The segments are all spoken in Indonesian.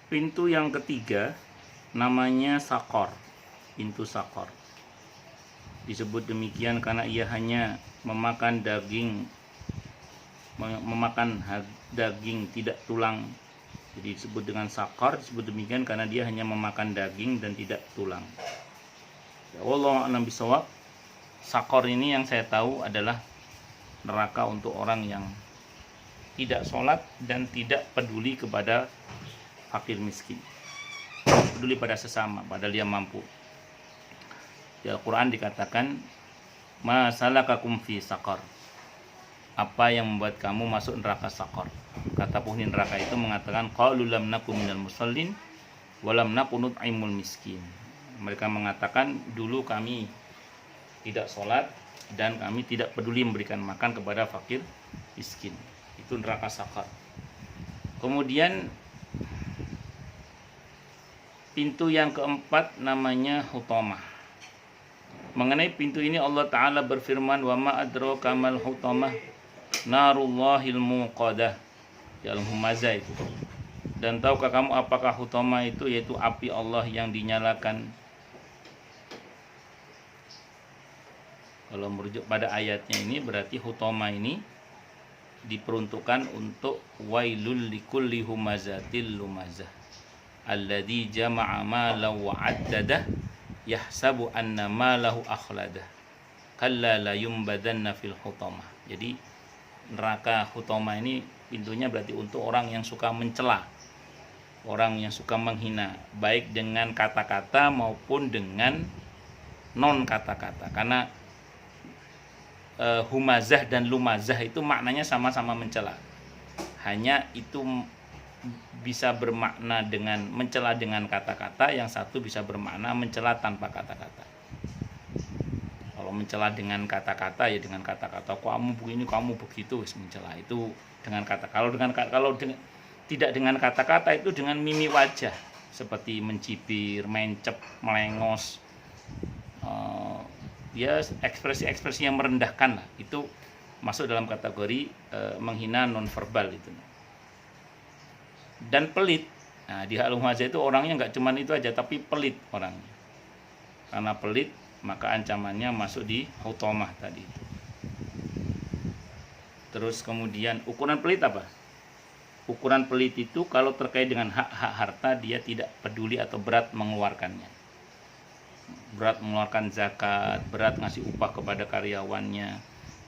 Pintu yang ketiga namanya Sakor, pintu Sakor. Disebut demikian karena ia hanya memakan daging tidak tulang. Jadi disebut dengan Sakor, disebut demikian karena dia hanya memakan daging dan tidak tulang. Ya, wallahu a'lam bishawab. Sakor ini yang saya tahu adalah neraka untuk orang yang tidak sholat dan tidak peduli kepada fakir miskin, peduli pada sesama padahal dia mampu. Di Al-Quran dikatakan, ma salakakum fi sakor, apa yang membuat kamu masuk neraka Sakor. Kata penghuni neraka itu mengatakan, qalu lam naku minal musallin wa lam naku nut'imul miskin. Mereka mengatakan, dulu kami tidak sholat dan kami tidak peduli memberikan makan kepada fakir miskin. Itu neraka Sakor. Kemudian pintu yang keempat namanya Hutamah. Mengenai pintu ini Allah Ta'ala berfirman, wa ma adraka mal hutamah narullahil muqadah, di Al-Humazah itu. Dan tahukah kamu apakah Hutamah itu? Yaitu api Allah yang dinyalakan. Kalau merujuk pada ayatnya ini berarti Hutamah ini diperuntukkan untuk wailul likulli humazatil lumazah alladzi jama'a malan wa 'addadah yahsabu anna malahu akhladah kalla la yumbadanna fil hutamah. Jadi neraka Hutamah ini pintunya berarti untuk orang yang suka mencela, orang yang suka menghina, baik dengan kata-kata maupun dengan non kata-kata. Karena humazah dan lumazah itu maknanya sama-sama mencela, hanya itu bisa bermakna dengan mencela dengan kata-kata, yang satu bisa bermakna mencela tanpa kata-kata. Kalau mencela dengan kata-kata ya dengan kata-kata, kamu begini, kamu begitu, mencela itu dengan kata. Kalau tidak dengan kata-kata itu dengan mimi wajah, seperti mencibir, mencep, melengos, ya ekspresi-ekspresi yang merendahkan lah, itu masuk dalam kategori menghina nonverbal itu. Dan pelit. Nah, di Al-Humazah itu orangnya nggak cuman itu aja, tapi pelit orangnya. Karena pelit, maka ancamannya masuk di Hutamah tadi. Terus kemudian ukuran pelit apa? Ukuran pelit itu kalau terkait dengan hak-hak harta, dia tidak peduli atau berat mengeluarkannya. Berat mengeluarkan zakat, berat ngasih upah kepada karyawannya,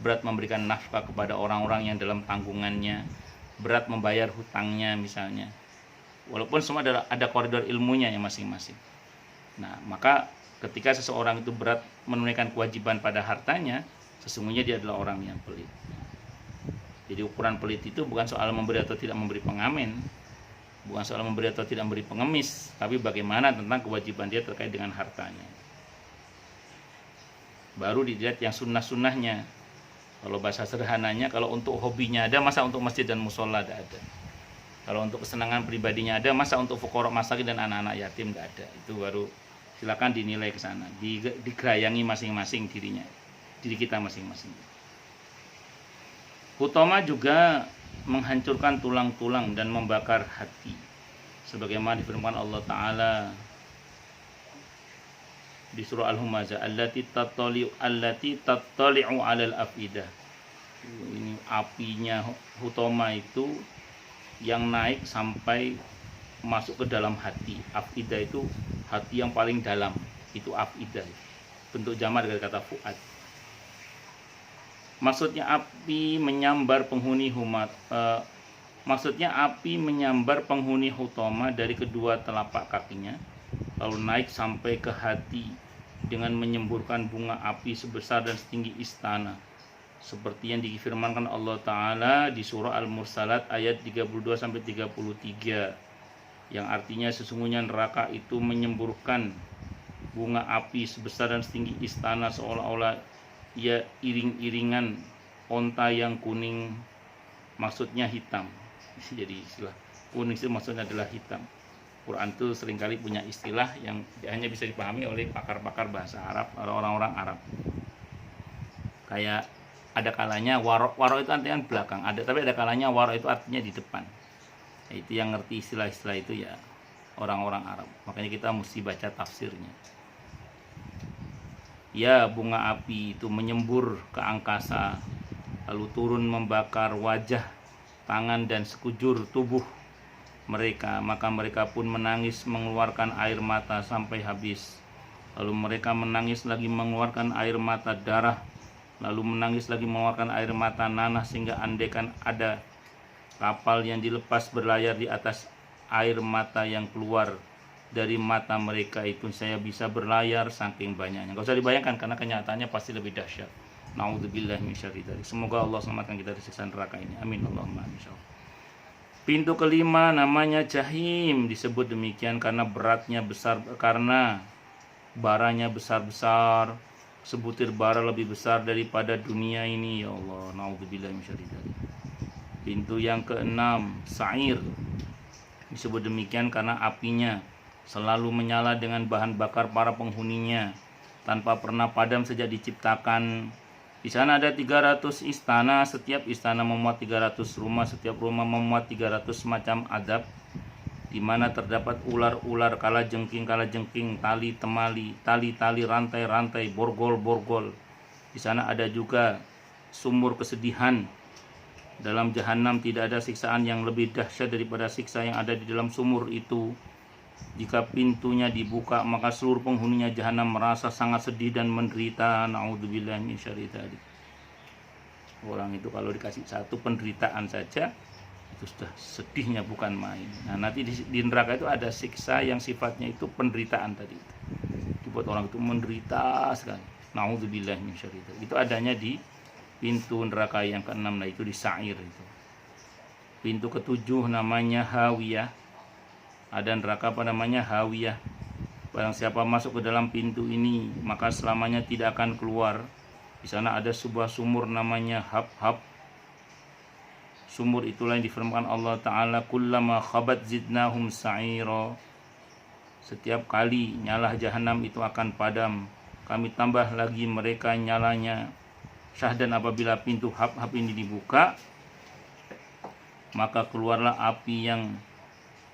berat memberikan nafkah kepada orang-orang yang dalam tanggungannya, berat membayar hutangnya misalnya. Walaupun semua ada koridor ilmunya yang masing-masing. Nah, maka ketika seseorang itu berat menunaikan kewajiban pada hartanya, sesungguhnya dia adalah orang yang pelit. Jadi ukuran pelit itu bukan soal memberi atau tidak memberi pengamen, bukan soal memberi atau tidak memberi pengemis, tapi bagaimana tentang kewajiban dia terkait dengan hartanya. Baru dilihat yang sunnah-sunnahnya. Kalau bahasa sederhananya, kalau untuk hobinya ada, masa untuk masjid dan musola tidak ada. Kalau untuk kesenangan pribadinya ada, masa untuk fuqara masakin dan anak-anak yatim tidak ada. Itu baru silakan dinilai ke sana, digerayangi masing-masing diri kita masing-masing. Hutamah juga menghancurkan tulang-tulang dan membakar hati, sebagaimana difirman Allah Ta'ala di surah Al-Humazah, allati tattali'u 'alal afidah. Ini apinya Hutamah itu yang naik sampai masuk ke dalam hati. Afidah itu hati yang paling dalam, itu afidah. Bentuk jamak dari kata fuad. Maksudnya api menyambar penghuni Hutamah dari kedua telapak kakinya, lalu naik sampai ke hati dengan menyemburkan bunga api sebesar dan setinggi istana, seperti yang difirmankan Allah Ta'ala di surah Al-Mursalat ayat 32-33, yang artinya sesungguhnya neraka itu menyemburkan bunga api sebesar dan setinggi istana, seolah-olah ia iring-iringan onta yang kuning, maksudnya hitam. Jadi istilah kuning itu maksudnya adalah hitam. Quran itu seringkali punya istilah yang hanya bisa dipahami oleh pakar-pakar bahasa Arab, orang-orang Arab. Kayak ada kalanya waro itu artinya belakang, tapi ada kalanya waro itu artinya di depan. Itu yang ngerti istilah-istilah itu ya orang-orang Arab. Makanya kita mesti baca tafsirnya. Ya, bunga api itu menyembur ke angkasa, lalu turun membakar wajah, tangan dan sekujur tubuh mereka. Maka mereka pun menangis mengeluarkan air mata sampai habis. Lalu mereka menangis lagi mengeluarkan air mata darah, lalu menangis lagi mengeluarkan air mata nanah, sehingga andaikan ada kapal yang dilepas berlayar di atas air mata yang keluar dari mata mereka itu, saya bisa berlayar saking banyaknya. Gak usah dibayangkan, karena kenyataannya pasti lebih dahsyat. Naudzubillah min syarri dzalik. Semoga Allah selamatkan kita dari siksa neraka ini. Amin Allahumma amin. Pintu kelima namanya Jahim. Disebut demikian karena beratnya besar, karena baranya besar-besar. Sebutir bara lebih besar daripada dunia ini. Ya Allah, naudzubillah min syarri dzalik. Pintu yang keenam Sa'ir. Disebut demikian karena apinya selalu menyala dengan bahan bakar para penghuninya, tanpa pernah padam sejak diciptakan. Di sana ada 300 istana, setiap istana memuat 300 rumah, setiap rumah memuat 300 macam adab, di mana terdapat ular-ular, kalajengking, tali temali, tali-tali, rantai-rantai, borgol-borgol. Di sana ada juga sumur kesedihan. Dalam jahanam tidak ada siksaan yang lebih dahsyat daripada siksa yang ada di dalam sumur itu. Jika pintunya dibuka, maka seluruh penghuninya jahanam merasa sangat sedih dan menderita. Naudzubillah min syarri dzalik. Orang itu kalau dikasih satu penderitaan saja, itu sudah sedihnya bukan main. Nah, nanti di neraka itu ada siksa yang sifatnya itu penderitaan tadi itu. Dibuat orang itu menderita sekali. Naudzubillah min syarri dzalik. Itu adanya di pintu neraka yang keenam, nah itu di Sa'ir itu. Pintu ketujuh namanya Hawiyah. Ada neraka apa namanya Hawiyah. Barang siapa masuk ke dalam pintu ini, maka selamanya tidak akan keluar. Di sana ada sebuah sumur namanya Hab-Hab. Sumur itulah yang difirmankan Allah Ta'ala, kullama khabat zidnahum sa'ira. Setiap kali nyala jahanam itu akan padam, kami tambah lagi mereka nyalanya. Syahdan, apabila pintu Hab-Hab ini dibuka, maka keluarlah api yang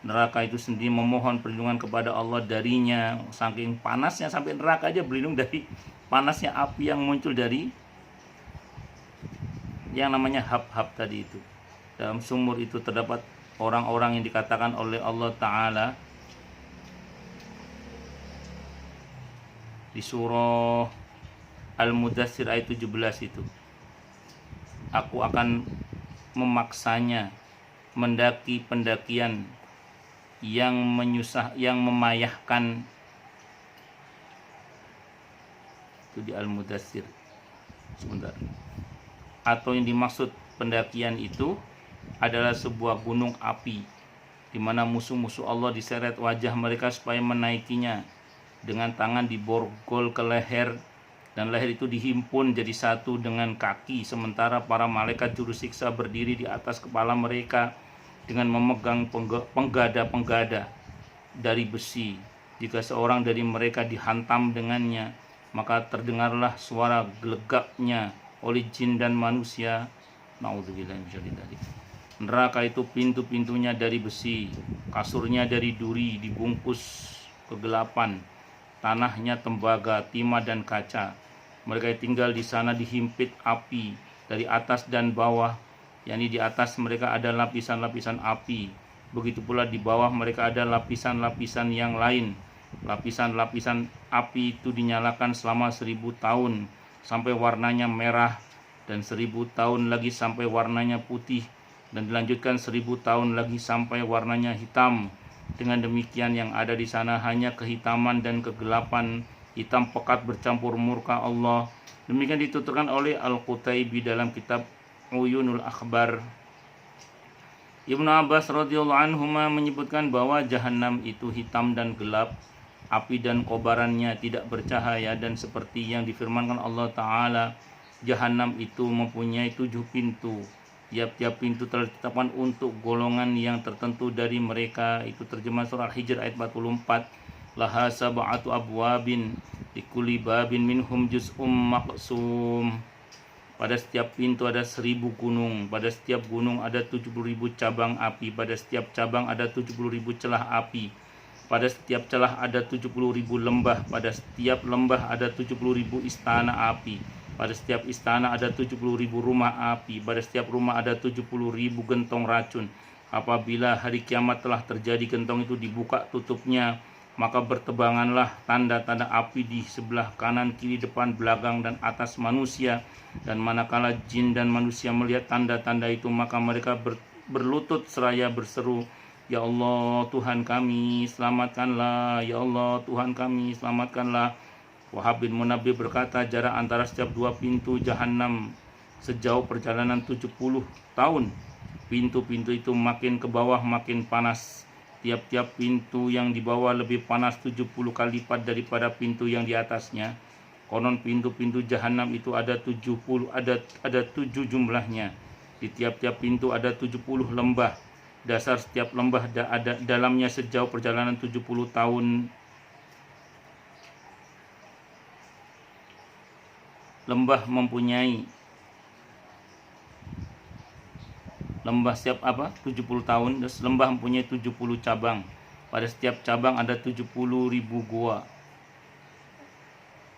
neraka itu sendiri memohon perlindungan kepada Allah darinya. Saking panasnya, sampai neraka aja berlindung dari panasnya api yang muncul dari yang namanya Hab-Hab tadi itu. Dalam sumur itu terdapat orang-orang yang dikatakan oleh Allah Ta'ala di surah Al-Mudaththir ayat 17 itu, aku akan memaksanya mendaki pendakian yang memayahkan. Itu di Al-Mudaththir. Sebentar. Atau yang dimaksud pendakian itu adalah sebuah gunung api, di mana musuh-musuh Allah diseret wajah mereka supaya menaikinya. Dengan tangan diborgol ke leher, dan leher itu dihimpun jadi satu dengan kaki, sementara para malaikat juru siksa berdiri di atas kepala mereka dengan memegang penggada-penggada dari besi. Jika seorang dari mereka dihantam dengannya, maka terdengarlah suara gelegaknya oleh jin dan manusia. Naudzubillah min syarri dzalik. Neraka itu pintu-pintunya dari besi, kasurnya dari duri dibungkus kegelapan, tanahnya tembaga, timah dan kaca. Mereka tinggal di sana dihimpit api dari atas dan bawah. Yakni di atas mereka ada lapisan-lapisan api, begitu pula di bawah mereka ada lapisan-lapisan yang lain. Lapisan-lapisan api itu dinyalakan selama 1000 tahun sampai warnanya merah, dan 1000 tahun lagi sampai warnanya putih, dan dilanjutkan 1000 tahun lagi sampai warnanya hitam. Dengan demikian yang ada di sana hanya kehitaman dan kegelapan, hitam pekat bercampur murka Allah. Demikian dituturkan oleh Al-Qutaibi dalam kitab Uyunul Akhbar. Ibnu Abbas radhiyallahu anhuma menyebutkan bahwa jahanam itu hitam dan gelap, api dan kobarannya tidak bercahaya, dan seperti yang difirmankan Allah Ta'ala, jahanam itu mempunyai 7 pintu. Tiap-tiap pintu telah ditetapkan untuk golongan yang tertentu dari mereka. Itu terjemah surah Al-Hijr ayat 44. Laha sab'atu abwabin likulli babin minhum juz'um maqsum. Pada setiap pintu ada 1000 gunung, pada setiap gunung ada 70.000 cabang api, pada setiap cabang ada 70.000 celah api. pada setiap celah ada 70.000 lembah, pada setiap lembah ada 70.000 istana api, pada setiap istana ada 70.000 rumah api, pada setiap rumah ada 70.000 gentong racun. Apabila hari kiamat telah terjadi, gentong itu dibuka tutupnya, maka bertebanganlah tanda-tanda api di sebelah kanan, kiri, depan, belakang, dan atas manusia. Dan manakala jin dan manusia melihat tanda-tanda itu, maka mereka berlutut seraya berseru, "Ya Allah Tuhan kami, selamatkanlah. Ya Allah Tuhan kami, selamatkanlah." Wahab bin Munabbih berkata, jarak antara setiap dua pintu jahanam sejauh perjalanan 70 tahun. Pintu-pintu itu makin ke bawah makin panas. Tiap-tiap pintu yang di bawah lebih panas 70 kali lipat daripada pintu yang di atasnya. Konon pintu-pintu jahanam itu ada 70, ada 7 jumlahnya. Di tiap-tiap pintu ada 70 lembah. Dasar setiap lembah ada dalamnya sejauh perjalanan 70 tahun. Lembah mempunyai setiap 70 tahun. Lembah mempunyai 70 cabang. Pada setiap cabang ada 70.000 gua.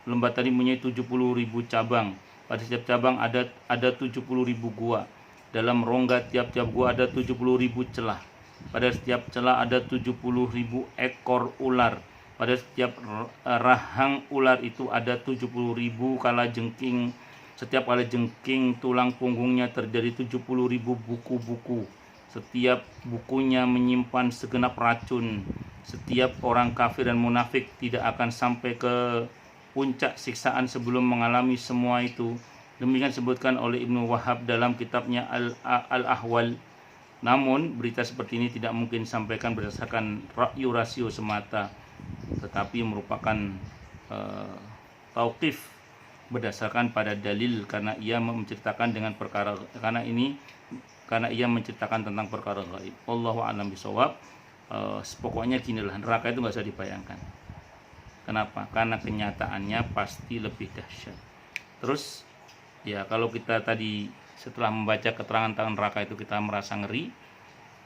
Lembah tadi mempunyai 70.000 cabang. Pada setiap cabang ada 70.000 gua. Dalam rongga tiap-tiap gua ada 70.000 celah. Pada setiap celah ada 70.000 ekor ular. Pada setiap rahang ular itu ada 70.000 kalajengking. Setiap kalajengking tulang punggungnya terjadi 70.000 buku-buku. Setiap bukunya menyimpan segenap racun. Setiap orang kafir dan munafik tidak akan sampai ke puncak siksaan sebelum mengalami semua itu. Demikian disebutkan oleh Ibnu Wahab dalam kitabnya Al-Ahwal. Namun berita seperti ini tidak mungkin disampaikan berdasarkan ra'yu rasio semata, tetapi merupakan tauqif berdasarkan pada dalil, karena ia menceritakan dengan perkara karena ia menceritakan tentang perkara gaib. Wallahu a'lam bishawab. Pokoknya ginilah, neraka itu nggak usah dibayangkan. Kenapa? Karena kenyataannya pasti lebih dahsyat. Terus ya, kalau kita tadi setelah membaca keterangan tentang neraka itu kita merasa ngeri,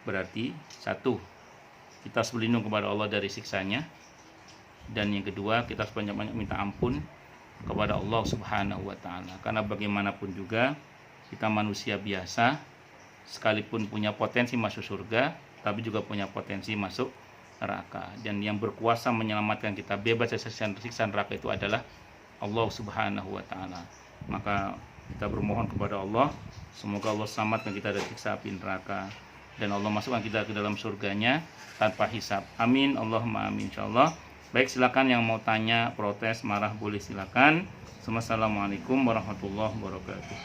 berarti satu, kita harus berlindung kepada Allah dari siksanya. Dan yang kedua, kita harus banyak-banyak minta ampun kepada Allah Subhanahu wa ta'ala. Karena bagaimanapun juga kita manusia biasa, sekalipun punya potensi masuk surga, tapi juga punya potensi masuk neraka. Dan yang berkuasa menyelamatkan kita bebas dari siksa neraka itu adalah Allah Subhanahu wa ta'ala. Maka kita bermohon kepada Allah, semoga Allah selamatkan kita dari siksa api neraka, dan Allah masukkan kita ke dalam surganya tanpa hisab. Amin, Allahumma amin, insyaallah. Baik, silakan yang mau tanya, protes, marah, boleh silakan. Assalamualaikum warahmatullahi wabarakatuh.